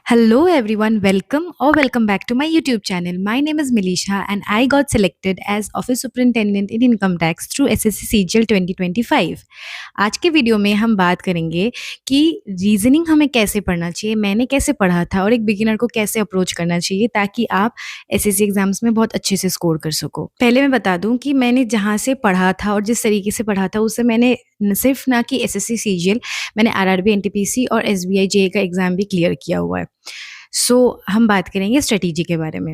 Hello everyone, welcome or welcome back to my YouTube channel. My name is Milisha and I got selected as Office Superintendent in Income Tax through SSC CGL 2025. आज के video में हम बात करेंगे कि reasoning हमें कैसे पढ़ना चाहिए, मैंने कैसे पढ़ा था और एक बिगिनर को कैसे अप्रोच करना चाहिए ताकि आप एसएससी एग्जाम्स में बहुत अच्छे से स्कोर कर सको। पहले मैं बता दूं कि मैंने जहाँ से पढ़ा था और जिस तरीके से पढ़ा था उससे मैंने सिर्फ ना कि एसएससी सीजीएल, मैंने आरआरबी एनटीपीसी और एसबीआई जेई का एग्जाम भी क्लियर किया हुआ है। हम बात करेंगे स्ट्रेटेजी के बारे में।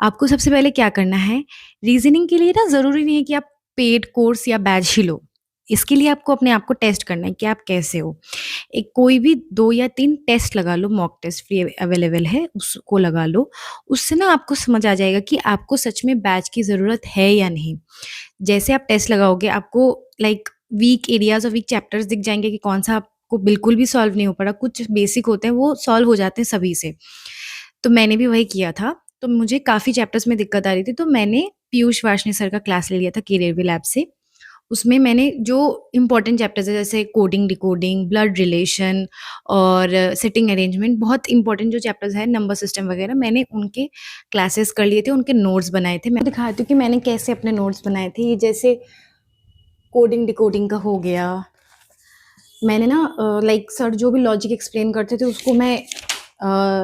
आपको सबसे पहले क्या करना है, रीजनिंग के लिए ना ज़रूरी नहीं है कि आप पेड कोर्स या बैच ही लो। इसके लिए आपको अपने आप को टेस्ट करना है कि आप कैसे हो। एक कोई भी 2 या 3 टेस्ट लगा लो, मॉक टेस्ट फ्री अवेलेबल है, उसको लगा लो। उससे ना आपको समझ आ जाएगा कि आपको सच में बैच की ज़रूरत है या नहीं। जैसे आप टेस्ट लगाओगे आपको लाइक वीक एरियाज़ और वीक चैप्टर्स दिख जाएँगे कि कौन-सा आपको बिल्कुल भी सॉल्व नहीं हो पा रहा। कुछ बेसिक होते हैं वो सॉल्व हो जाते हैं सभी से। तो मैंने भी वही किया था। तो मुझे काफ़ी चैप्टर्स में दिक्कत आ रही थी, तो मैंने पीयूष वार्ष्णेय सर का क्लास ले लिया था के-रेलवे लैब से। उसमें मैंने जो इम्पोर्टेंट चैप्टर्स हैं जैसे कोडिंग, डिकोडिंग, ब्लड रिलेशन और सिटिंग अरेंजमेंट, बहुत इम्पोर्टेंट जो चैप्टर्स हैं, नंबर सिस्टम वगैरह, मैंने उनके क्लासेस कर लिए थे, उनके नोट्स बनाए थे। मैं दिखाती हूँ कि मैंने कैसे अपने नोट्स बनाए थे। ये जैसे कोडिंग डिकोडिंग का हो गया, मैंने ना लाइक सर जो भी लॉजिक एक्सप्लेन करते थे उसको मैं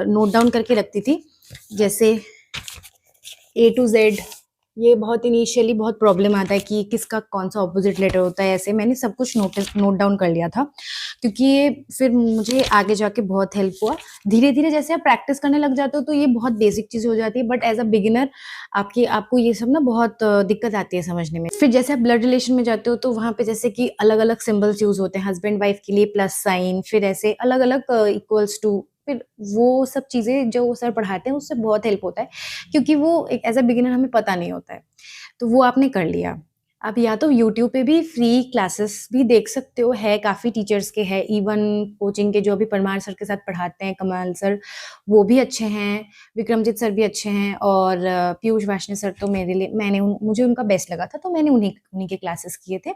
नोट डाउन करके रखती थी। जैसे ए टू जेड, ये बहुत इनिशियली बहुत प्रॉब्लम आता है कि किसका कौन सा ऑपोजिट लेटर होता है। ऐसे मैंने सब कुछ नोट डाउन कर लिया था, क्योंकि ये फिर मुझे आगे जाके बहुत हेल्प हुआ। धीरे धीरे जैसे आप प्रैक्टिस करने लग जाते हो तो ये बहुत बेसिक चीज़ हो जाती है, बट एज अ बिगिनर आपको ये सब ना बहुत दिक्कत आती है समझने में। फिर जैसे आप ब्लड रिलेशन में जाते हो तो वहाँ पे जैसे कि अलग अलग सिम्बल्स यूज होते हैं, हस्बैंड वाइफ के लिए प्लस साइन, फिर ऐसे अलग अलग इक्वल्स टू, फिर वो सब चीज़ें जो सर पढ़ाते हैं उससे बहुत हेल्प होता है, क्योंकि वो एक एज अ बिगिनर हमें पता नहीं होता है। तो वो आपने कर लिया। आप या तो यूट्यूब पे भी फ्री क्लासेस भी देख सकते हो, है काफ़ी टीचर्स के है, इवन कोचिंग के जो अभी परमार सर के साथ पढ़ाते हैं, कमाल सर, वो भी अच्छे हैं, विक्रमजीत सर भी अच्छे हैं और पीयूष वार्ष्णेय सर तो मेरे लिए मुझे उनका बेस्ट लगा था, तो मैंने उन्हीं के क्लासेस किए थे।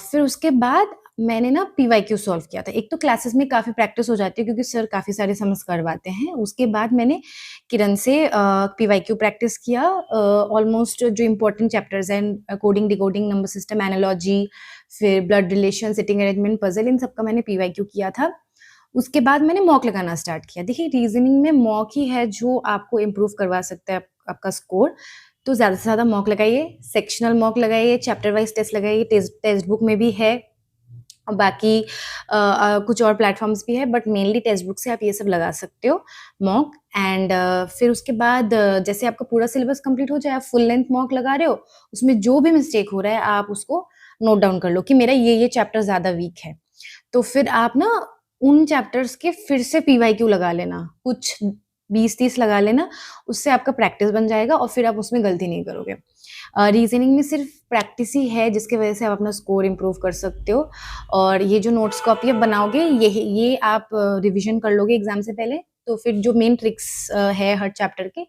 फिर उसके बाद मैंने ना पीवाईक्यू सॉल्व किया था। एक तो क्लासेस में काफ़ी प्रैक्टिस हो जाती है क्योंकि सर काफ़ी सारे सम्स करवाते हैं। उसके बाद मैंने किरण से पीवाईक्यू प्रैक्टिस किया। ऑलमोस्ट जो इम्पोर्टेंट चैप्टर्स हैं, coding, decoding, number system, analogy, फिर blood relation, sitting arrangement, puzzle, इन सब का मैंने पीवाईक्यू किया था। उसके बाद मैंने मॉक लगाना स्टार्ट किया। देखिए, रीजनिंग में मॉक ही है जो आपको इम्प्रूव करवा सकता है आपका स्कोर। तो ज़्यादा से ज़्यादा मॉक लगाइए, सेक्शनल मॉक लगाइए, चैप्टर वाइज टेस्ट लगाइए, टेक्स्ट बुक में भी है। बाकी कुछ और प्लेटफॉर्म्स भी है, बट मेनली टेक्स्ट बुक से आप ये सब लगा सकते हो मॉक। एंड फिर उसके बाद जैसे आपका पूरा सिलेबस कंप्लीट हो जाए, आप फुल लेंथ मॉक लगा रहे हो, उसमें जो भी मिस्टेक हो रहा है आप उसको नोट डाउन कर लो कि मेरा ये चैप्टर ज़्यादा वीक है। तो फिर आप ना उन चैप्टर्स के फिर से पीवाईक्यू लगा लेना, कुछ 20-30 लगा लेना, उससे आपका प्रैक्टिस बन जाएगा और फिर आप उसमें गलती नहीं करोगे। रीजनिंग में सिर्फ प्रैक्टिस ही है जिसकी वजह से आप अपना स्कोर इम्प्रूव कर सकते हो। और ये जो नोट्स कॉपी आप बनाओगे, ये आप रिविजन कर लोगे एग्जाम से पहले, तो फिर जो मेन ट्रिक्स है हर चैप्टर के,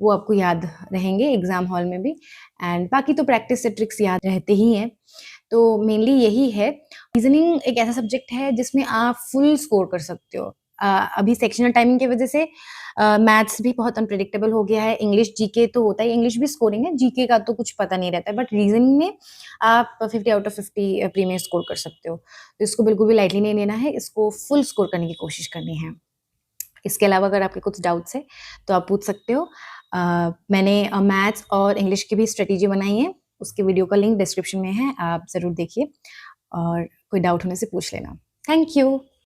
वो आपको याद रहेंगे एग्जाम हॉल में भी। एंड बाकी तो प्रैक्टिस से ट्रिक्स याद रहते ही हैं। तो मेनली यही है। रीजनिंग एक ऐसा सब्जेक्ट है जिसमें आप फुल स्कोर कर सकते हो। अभी सेक्शनल टाइमिंग की वजह से मैथ्स भी बहुत अनप्रेडिक्टेबल हो गया है। इंग्लिश, जीके तो होता है, इंग्लिश भी स्कोरिंग है, जीके का तो कुछ पता नहीं रहता है, बट रीजनिंग में आप 50 आउट ऑफ 50 प्री में स्कोर कर सकते हो। तो इसको बिल्कुल भी लाइटली नहीं लेना है, इसको फुल स्कोर करने की कोशिश करनी है। इसके अलावा अगर आपके कुछ डाउट्स है तो आप पूछ सकते हो। मैंने मैथ्स और इंग्लिश की भी स्ट्रेटेजी बनाई है, उसके वीडियो का लिंक डिस्क्रिप्शन में है, आप ज़रूर देखिए और कोई डाउट होने से पूछ लेना। Thank you.